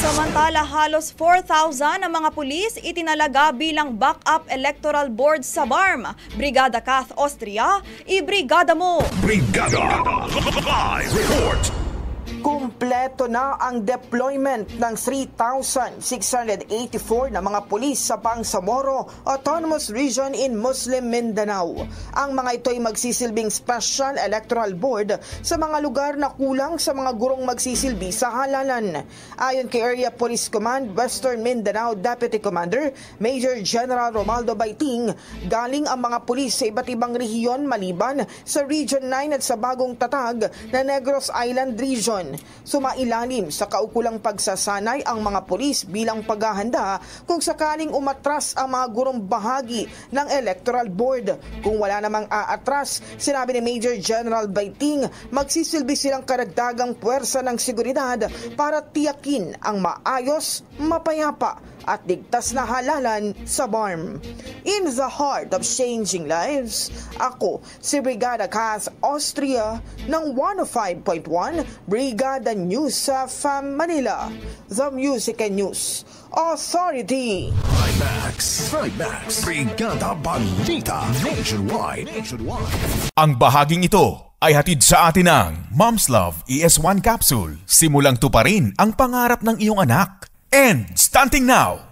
Samantala, halos 4,000 ang mga pulis itinalaga bilang backup electoral board sa BARM. Brigada Kath Austria, ibrigada mo! Brigada! Live report! Kumpleto na ang deployment ng 3,684 na mga pulis sa Bangsamoro Autonomous Region in Muslim Mindanao. Ang mga ito ay magsisilbing Special Electoral Board sa mga lugar na kulang sa mga gurong magsisilbi sa halalan. Ayon kay Area Police Command Western Mindanao Deputy Commander Major General Romaldo Baiting, galing ang mga pulis sa iba't ibang rehiyon maliban sa Region 9 at sa bagong tatag na Negros Island Region. Sumailalim sa kaukulang pagsasanay ang mga pulis bilang paghahanda kung sakaling umatras ang mga gurong bahagi ng Electoral Board. Kung wala namang aatras, sinabi ni Major General Baiting, magsisilbi silang karagdagang puwersa ng seguridad para tiyakin ang maayos, mapayapa at ligtas na halalan sa BARM. In the heart of changing lives, ako si Brigada Kath Austria ng 105.1 Brigada News sa Manila, the Music and News Authority. Trimax, Brigada Balita Nationwide. Ang bahaging ito ay hatid sa atin ng Mom's Love ES1 Capsule. Simulang tuparin ang pangarap ng iyong anak. And starting now,